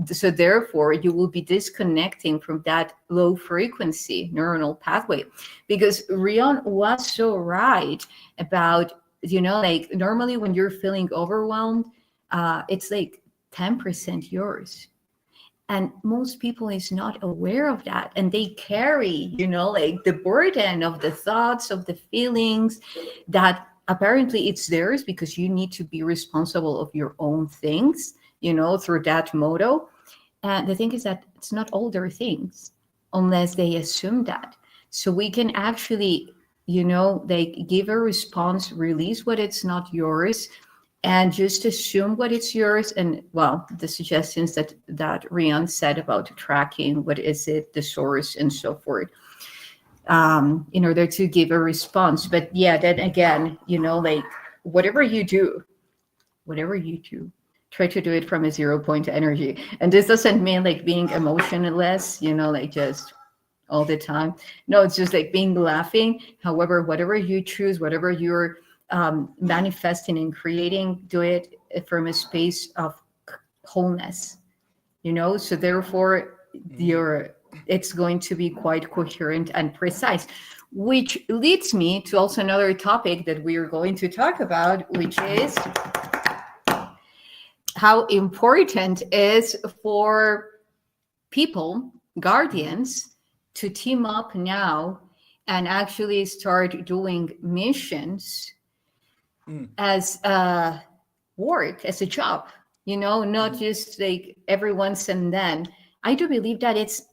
So therefore, you will be disconnecting from that low frequency neuronal pathway. Because Rion was so right about, you know, like, normally when you're feeling overwhelmed, it's like 10% yours. And most people is not aware of that. And they carry, you know, like, the burden of the thoughts, of the feelings, that apparently it's theirs because you need to be responsible of your own things, you know, through that motto. And the thing is that it's not all their things unless they assume that. So we can actually, you know, like, give a response, release what it's not yours, and just assume what it's yours. And, well, the suggestions that Rion said about tracking, what is it, the source, and so forth, in order to give a response. But yeah, then again, you know, like, whatever you do, try to do it from a 0 point energy. And this doesn't mean like being emotionless, you know, like just all the time. No, it's just like being laughing. However, whatever you choose, whatever you're manifesting and creating, do it from a space of wholeness, you know. So therefore, your it's going to be quite coherent and precise, which leads me to also another topic that we are going to talk about, which is how important is for people, guardians, to team up now and actually start doing missions as a work, as a job, not just like every once and then. I do believe that it's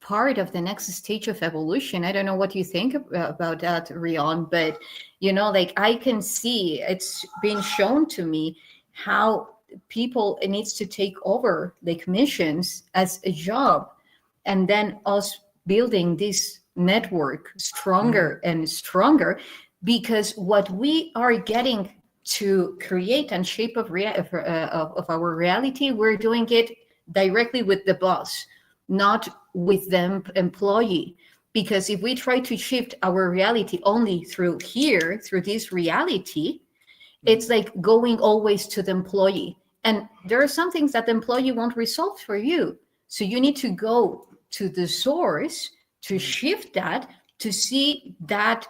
part of the next stage of evolution. I don't know what you think about that, Rion, but like I can see it's been shown to me how people needs to take over like missions as a job, and then us building this network stronger and stronger, because what we are getting to create and shape of our reality, we're doing it directly with the boss, not with the employee. Because if we try to shift our reality only through here, through this reality, it's like going always to the employee. And there are some things that the employee won't resolve for you. So you need to go to the source to shift that, to see that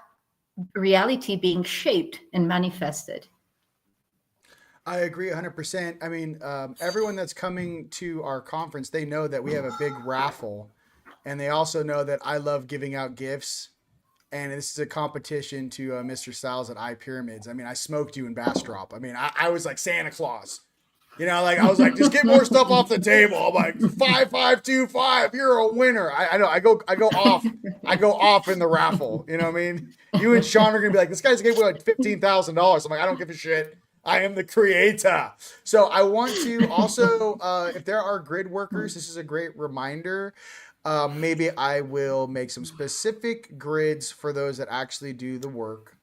reality being shaped and manifested.
I agree 100%. I mean, everyone that's coming to our conference, they know that we have a big raffle, and they also know that I love giving out gifts. And this is a competition to Mr. Styles at iPyramids. I mean, I smoked you in Bastrop. I mean, I was like Santa Claus. Like I was like, just get more stuff off the table. I'm like 5525, you're a winner. I know. I go off in the raffle. You know what I mean? You and Sean are gonna be like, this guy's gave away like $15,000. I'm like, I don't give a shit. I am the creator. So I want to also, if there are grid workers, this is a great reminder. Maybe I will make some specific grids for those that actually do the work,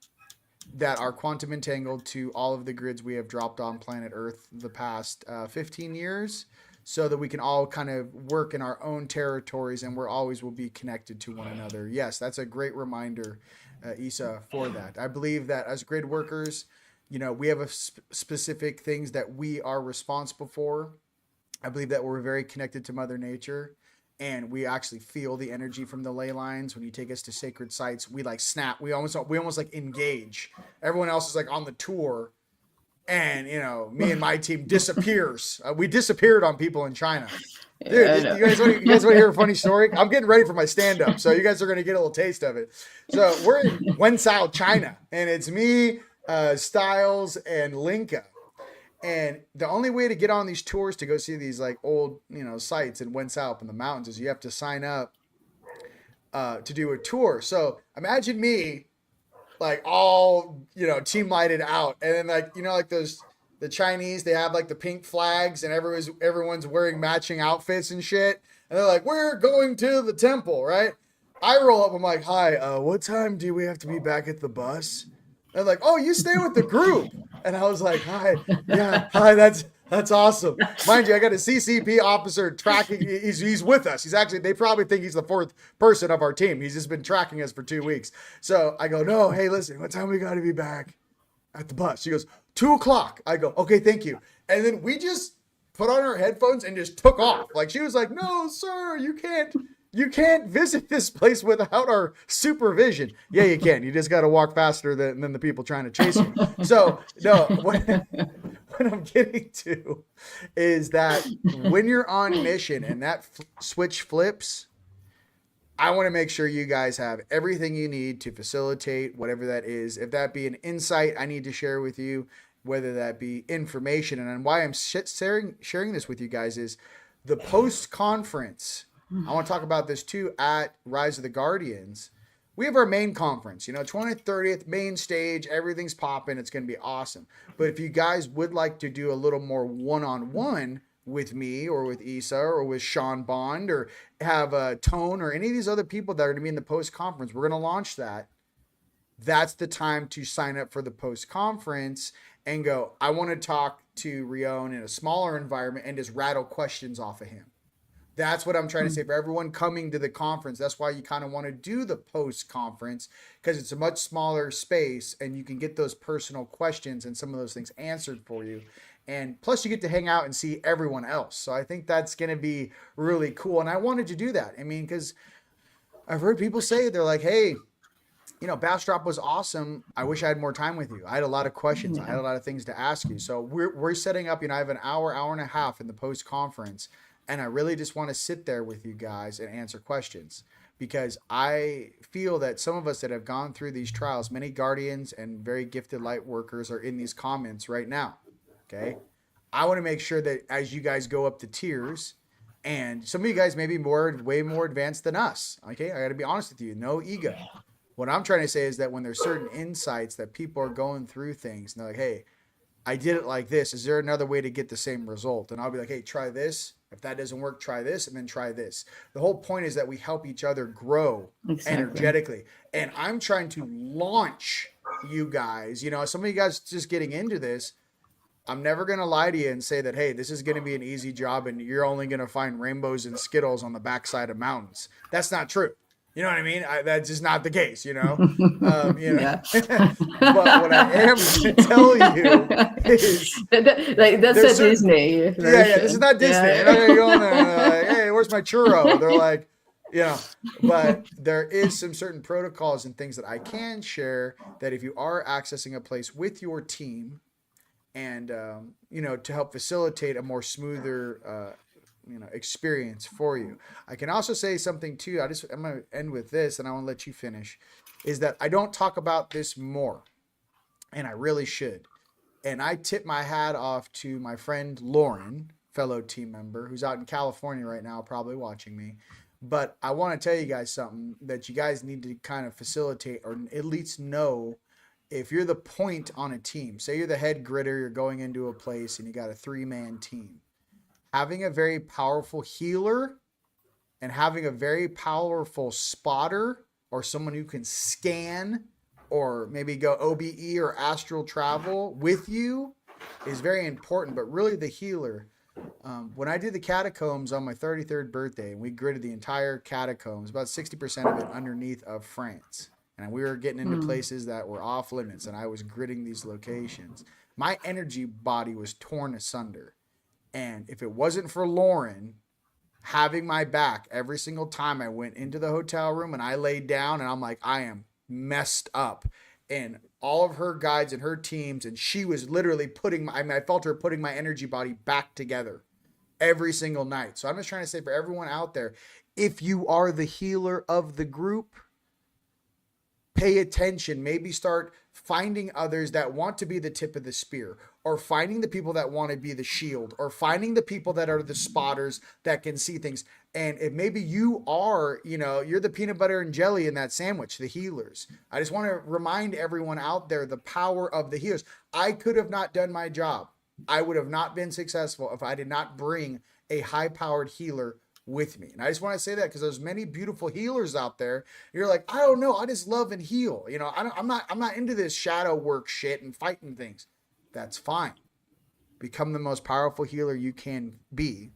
that are quantum entangled to all of the grids we have dropped on planet Earth the past 15 years, so that we can all kind of work in our own territories, and we're always will be connected to one another. Yes, that's a great reminder, Yssah, for that. I believe that as grid workers, we have a specific things that we are responsible for. I believe that we're very connected to Mother Nature, and we actually feel the energy from the ley lines. When you take us to sacred sites, we like snap. We almost like engage. Everyone else is like on the tour, and me and my team disappears. We disappeared on people in China. Dude, you guys want to hear a funny story? I'm getting ready for my stand-up, so you guys are going to get a little taste of it. So we're in Wenzhou, China, and it's me, Styles, and Linka. And the only way to get on these tours to go see these like old, sites in Wenzhou up in the mountains is you have to sign up to do a tour. So imagine me like all, team lighted out. And then like, like the Chinese, they have like the pink flags and everyone's wearing matching outfits and shit. And they're like, we're going to the temple, right? I roll up, I'm like, hi, what time do we have to be back at the bus? They're like, oh, you stay with the group. And I was like, hi, that's awesome. Mind you, I got a CCP officer tracking. He's with us. He's actually, they probably think he's the fourth person of our team. He's just been tracking us for 2 weeks. So I go, no, hey, listen, what time we got to be back at the bus? She goes, 2:00. I go, okay, thank you. And then we just put on our headphones and just took off. Like she was like, no, sir, you can't visit this place without our supervision. Yeah, you can. You just got to walk faster than the people trying to chase you. So, no, what I'm getting to is that when you're on mission and that switch flips, I want to make sure you guys have everything you need to facilitate whatever that is. If that be an insight I need to share with you, whether that be information. And why I'm sharing this with you guys is the post-conference. I want to talk about this too at Rise of the Guardians. We have our main conference, 20th, 30th, main stage, everything's popping. It's going to be awesome. But if you guys would like to do a little more one-on-one with me or with Yssah or with Sean Bond or have a Tone or any of these other people that are going to be in the post-conference, we're going to launch that. That's the time to sign up for the post-conference and go, I want to talk to Rion in a smaller environment and just rattle questions off of him. That's what I'm trying to say for everyone coming to the conference. That's why you kind of want to do the post-conference, because it's a much smaller space and you can get those personal questions and some of those things answered for you. And plus you get to hang out and see everyone else. So I think that's going to be really cool. And I wanted to do that. I mean, because I've heard people say, they're like, hey, you know, Bastrop was awesome. I wish I had more time with you. I had a lot of questions. I had a lot of things to ask you. So we're setting up, you know, I have an hour and a half in the post conference, and I really just want to sit there with you guys and answer questions, because I feel that some of us that have gone through these trials, many guardians and very gifted light workers are in these comments right now. Okay. I want to make sure that as you guys go up the tiers, and some of you guys may be way more advanced than us. Okay. I got to be honest with you. No ego. What I'm trying to say is that when there's certain insights that people are going through things and they're like, hey, I did it like this. Is there another way to get the same result? And I'll be like, hey, try this. If that doesn't work, try this, and then try this. The whole point is that we help each other grow energetically. And I'm trying to launch you guys. You know, some of you guys just getting into this, I'm never going to lie to you and say that, hey, this is going to be an easy job and you're only going to find rainbows and Skittles on the backside of mountains. That's not true. You know what I mean? That's just not the case, you know? You know? But what I am going to tell you is...
that's a Disney version.
Yeah, this is not Disney. Yeah. You're not going to go in there and like, hey, where's my churro? They're like, you know, but there is some certain protocols and things that I can share that if you are accessing a place with your team and, you know, to help facilitate a more smoother you know, experience for you. I can also say something too. I'm going to end with this and I want to let you finish, is that I don't talk about this more, and I really should. And I tip my hat off to my friend Lauren, fellow team member, who's out in California right now, probably watching me. But I want to tell you guys something that you guys need to kind of facilitate, or at least know. If you're the point on a team, say you're the head gritter, you're going into a place and you got a 3-man team. Having a very powerful healer and having a very powerful spotter, or someone who can scan or maybe go OBE or astral travel with you, is very important. But really the healer, when I did the catacombs on my 33rd birthday and we gridded the entire catacombs, about 60% of it underneath of France. And we were getting into places that were off limits, and I was gridding these locations. My energy body was torn asunder. And if it wasn't for Lauren having my back every single time I went into the hotel room and I laid down and I'm like, I am messed up. And all of her guides and her teams, and she was literally I felt her putting my energy body back together every single night. So I'm just trying to say for everyone out there, if you are the healer of the group, pay attention. Maybe start finding others that want to be the tip of the spear, or finding the people that want to be the shield, or finding the people that are the spotters that can see things. And if maybe you are, you know, you're the peanut butter and jelly in that sandwich, the healers. I just want to remind everyone out there the power of the healers. I could have not done my job. I would have not been successful if I did not bring a high-powered healer with me. And I just want to say that because there's many beautiful healers out there. You're like, I don't know, I just love and heal. You know, I'm not into this shadow work shit and fighting things. That's fine. Become the most powerful healer you can be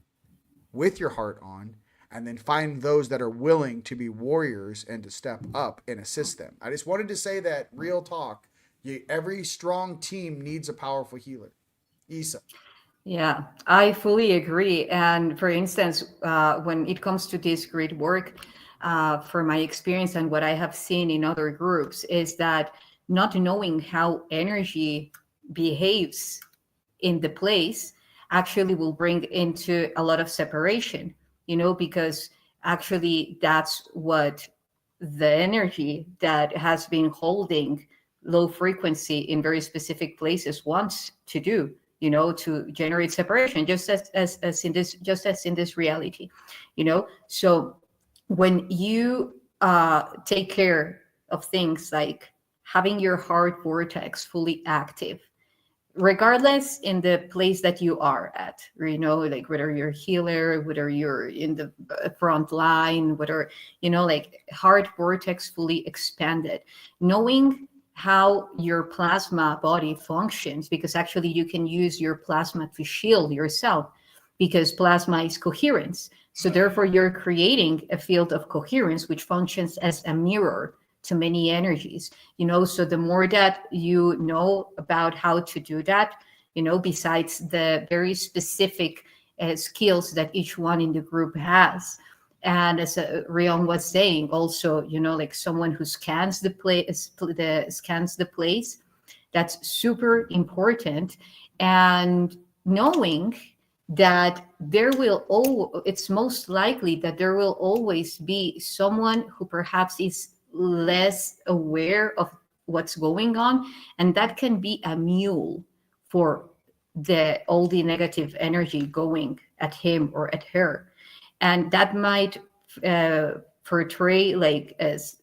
with your heart on, and then find those that are willing to be warriors and to step up and assist them. I just wanted to say that, real talk. Every strong team needs a powerful healer. Yssah.
Yeah, I fully agree. And for instance, when it comes to this grid work, for my experience and what I have seen in other groups, is that not knowing how energy behaves in the place actually will bring into a lot of separation, you know, because actually that's what the energy that has been holding low frequency in very specific places wants to do, you know, to generate separation, just as in this reality, you know. So when you take care of things like having your heart vortex fully active, regardless in the place that you are at, you know, like whether you're a healer, whether you're in the front line, whether, you know, like heart vortex fully expanded, knowing how your plasma body functions, because actually you can use your plasma to shield yourself, because plasma is coherence. So therefore you're creating a field of coherence which functions as a mirror to many energies, you know. So the more that you know about how to do that, besides the very specific skills that each one in the group has. And as Rion was saying, also, like someone who scans the place, that's super important. And knowing that it's most likely that there will always be someone who perhaps is less aware of what's going on, and that can be a mule for all the negative energy going at him or at her. And that might portray like as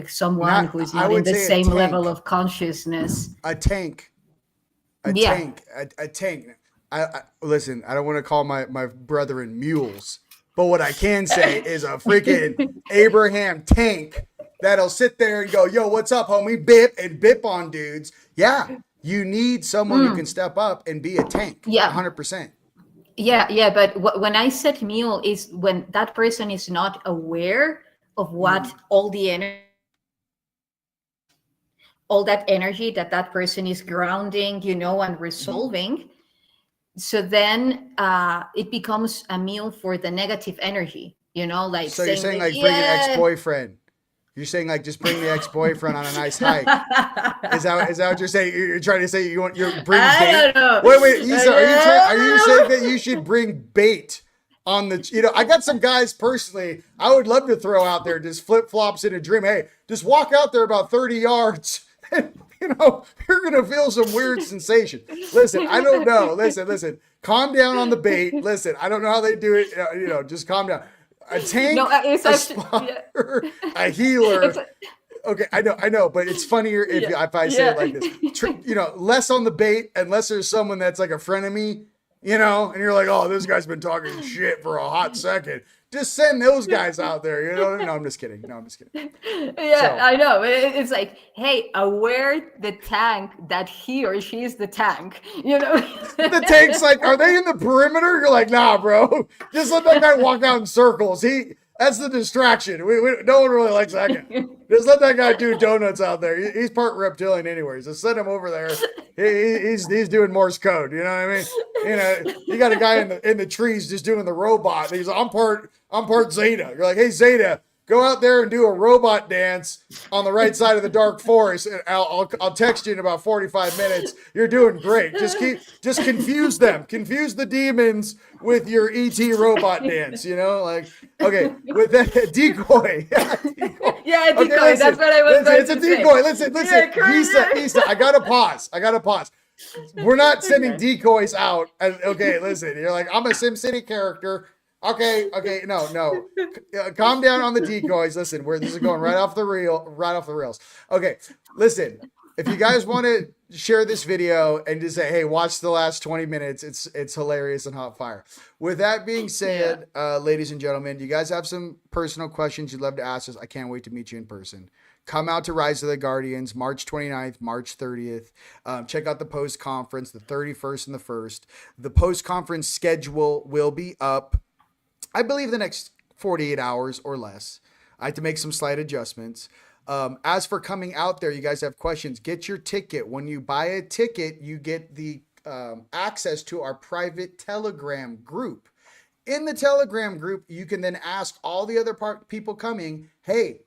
someone who is not in the same level of consciousness.
A tank. A tank. I listen, I don't want to call my brethren mules, but what I can say is a freaking Abraham tank that'll sit there and go, yo, what's up, homie? Bip on dudes. Yeah, you need someone who can step up and be a tank.
Yeah,
100%.
Yeah, but when I said mule is when that person is not aware of what all that energy that person is grounding, and resolving. So then it becomes a mule for the negative energy, like.
So you're saying like bring an ex-boyfriend. You're saying like just bring the ex-boyfriend on a nice hike. Is that what you're saying? You're trying to say you're bring bait? I don't know. Wait, Yssah, are you saying that you should bring bait on the? I got some guys personally. I would love to throw out there just flip flops in a dream. Hey, just walk out there about 30 yards. And, you're gonna feel some weird sensation. Listen, I don't know. Listen. Calm down on the bait. Listen, I don't know how they do it. Just calm down. A tank, a spotter, a healer. Okay, I know, but it's funnier if I say it like this. Less on the bait, unless there's someone that's like a frenemy, and you're like, oh, this guy's been talking shit for a hot second. Just send those guys out there. No, I'm just kidding.
Yeah, so. I know. It's like, hey, aware the tank that he or she is the tank.
The tank's like, are they in the perimeter? You're like, nah, bro. Just let that guy walk out in circles. That's the distraction. No one really likes that guy. Just let that guy do donuts out there. He's part reptilian anyways. Just send him over there. He's doing Morse code. You know what I mean? You got a guy in the trees just doing the robot. He's like, I'm part Zeta. You're like, hey, Zeta, go out there and do a robot dance on the right side of the dark forest. And I'll text you in about 45 minutes. You're doing great. Just confuse them. Confuse the demons with your ET robot dance. Okay, with that decoy.
Yeah, decoy. Okay, that's what I was going
to say. It's a decoy. Listen. Yssah, I gotta pause. We're not sending decoys out. Okay, listen. You're like, I'm a SimCity character. Okay, no. Calm down on the decoys. Listen, this is going right off the rails. Okay, listen. If you guys want to share this video and just say, hey, watch the last 20 minutes, it's hilarious and hot fire. With that being said, ladies and gentlemen, you guys have some personal questions you'd love to ask us? I can't wait to meet you in person. Come out to Rise of the Guardians, March 29th, March 30th. Check out the post-conference, the 31st and the 1st. The post-conference schedule will be up, I believe, the next 48 hours or less. I had to make some slight adjustments. As for coming out there, you guys have questions, get your ticket. When you buy a ticket, you get the access to our private Telegram group. In the Telegram group, you can then ask all the other people coming, hey,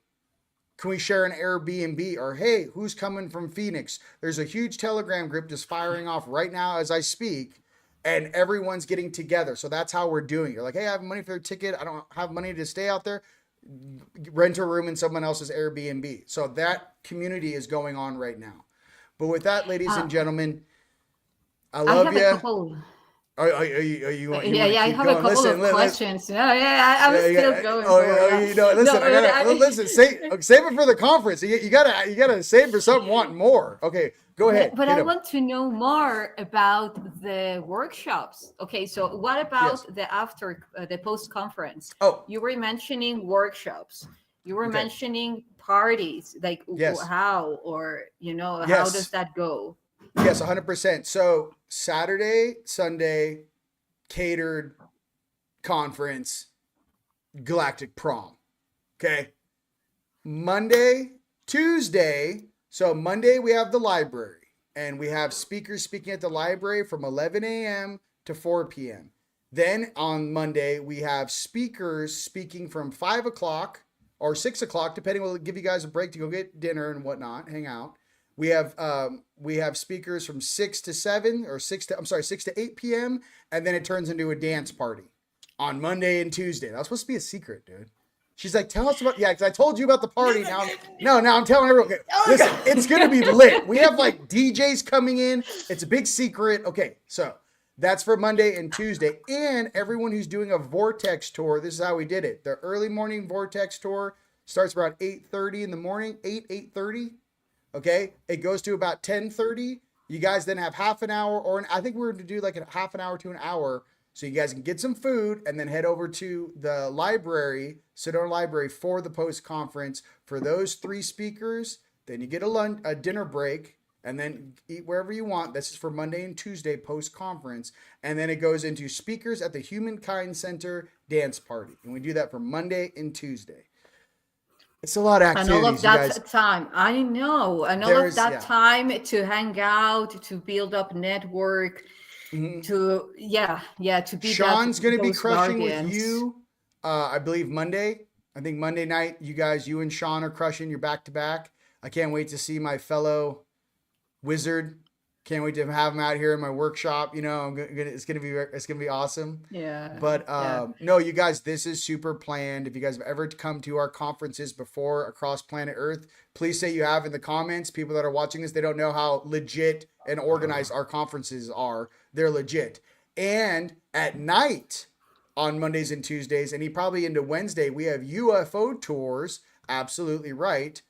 can we share an Airbnb? Or, hey, who's coming from Phoenix? There's a huge Telegram group just firing off right now as I speak, and everyone's getting together. So that's how we're doing it. You're like, hey, I have money for a ticket. I don't have money to stay out there. Rent a room in someone else's Airbnb. So that community is going on right now. But with that, ladies and gentlemen, I love you. I
have a couple of questions. I'm still going.
Listen. Save it for the conference. You gotta save for something wanting more. Okay, go ahead.
But I want to know more about the workshops. Okay, so what about the post conference?
Oh,
you were mentioning workshops. You were mentioning parties. Like how, or how does that go?
Yes, 100%. So Saturday, Sunday, catered conference, galactic prom. Okay. Monday, Tuesday. So Monday we have the library, and we have speakers speaking at the library from 11 a.m. to 4 p.m. Then on Monday, we have speakers speaking from 5 o'clock or 6 o'clock, depending. We'll give you guys a break to go get dinner and whatnot, hang out. We have speakers from 6 to 7 or 6 to 8 p.m. And then it turns into a dance party on Monday and Tuesday. That was supposed to be a secret, dude. She's like, tell us about, because I told you about the party. Now I'm telling everyone. Okay, listen, it's going to be lit. We have like DJs coming in. It's a big secret. Okay, so that's for Monday and Tuesday. And everyone who's doing a Vortex tour, this is how we did it. The early morning Vortex tour starts around 8:30 in the morning, 8:30. Okay, it goes to about 10:30. You guys then have half an hour, or I think we're going to do like a half an hour to an hour, so you guys can get some food and then head over to the library, Sedona Library, for the post conference for those 3 speakers. Then you get a dinner break and then eat wherever you want. This is for Monday and Tuesday post conference, and then it goes into speakers at the Humankind Center dance party, and we do that for Monday and Tuesday. It's a lot of activities.
And all of that time, I know, and all of that time to hang out, to build up network, to be.
Sean's going to be crushing with you. I believe Monday. I think Monday night, you and Sean are crushing. You're back to back. I can't wait to see my fellow wizard. Can't wait to have him out here in my workshop. It's gonna be awesome.
Yeah.
But no, you guys, this is super planned. If you guys have ever come to our conferences before across planet Earth, please say you have in the comments. People that are watching this, they don't know how legit and organized our conferences are. They're legit. And at night on Mondays and Tuesdays, and probably into Wednesday, we have UFO tours. Absolutely right.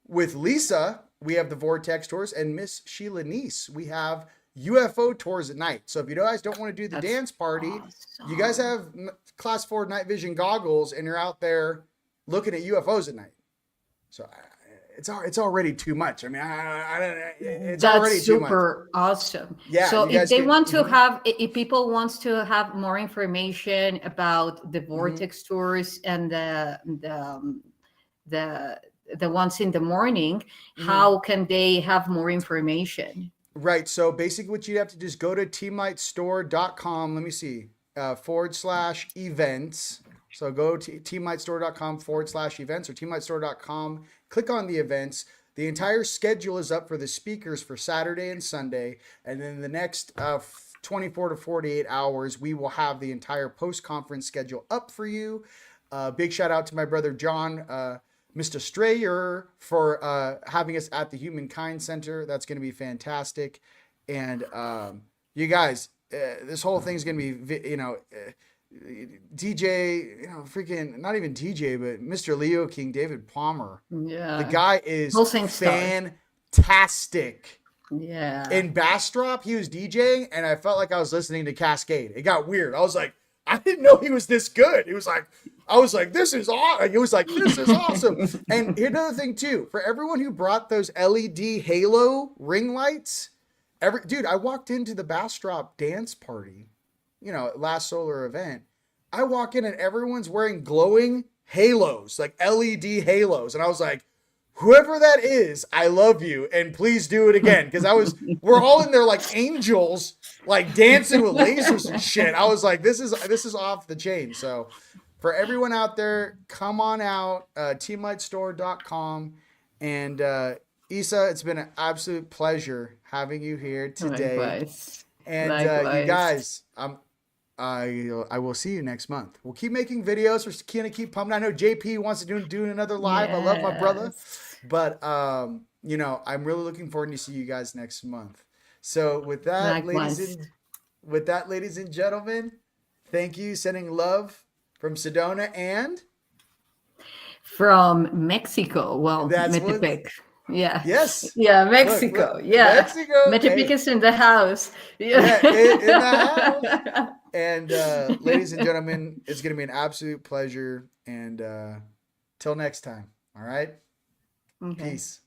With Lisa, we have the Vortex tours, and Miss Sheila Neese, we have UFO tours at night. So if you guys don't want to do the dance party, you guys have class 4 night vision goggles, and you're out there looking at UFOs at night. So it's already too much. I mean, it's already too much. That's
super awesome.
Yeah.
So if they want to have, if people want to have more information about the Vortex tours and the ones in the morning, how can they have more information?
Right. So basically what you have to do is go to teamlightstore.com. Let me see, /events. So go to teamlightstore.com /events or teamlightstore.com. Click on the events. The entire schedule is up for the speakers for Saturday and Sunday. And then the next 24 to 48 hours, we will have the entire post-conference schedule up for you. Big shout out to my brother, John, Mr. Strayer, for having us at the Humankind Center. That's going to be fantastic. And you guys, this whole thing's going to be, DJ, freaking, not even DJ, but Mr. Leo King, David Palmer.
Yeah.
The guy is fantastic.
Yeah.
In Bastrop, he was DJing, and I felt like I was listening to Cascade. It got weird. I was like, I didn't know he was this good. It was like, I was like, this is awesome. It was like, this is awesome. And here's another thing too, for everyone who brought those LED halo ring lights, dude, I walked into the Bastrop dance party, last solar event. I walk in and everyone's wearing glowing halos, like LED halos. And I was like, whoever that is, I love you. And please do it again. Cause we're all in there like angels, like dancing with lasers and shit. I was like, this is off the chain. So for everyone out there, come on out, teamlightstore.com. And Yssah, it's been an absolute pleasure having you here today.
Likewise.
And you guys, I will see you next month. We'll keep making videos. We're gonna keep pumping. I know JP wants to do another live. Yes. I love my brother, but I'm really looking forward to see you guys next month. So with that, ladies and gentlemen, thank you. Sending love from Sedona and
from Mexico. Well, Metepec. Yeah.
Yes.
Yeah, Mexico.
Look,
yeah.
Mexico.
Metepec is in the house.
Yeah, in the house. And ladies and gentlemen, it's going to be an absolute pleasure. And till next time. All right.
Okay.
Peace.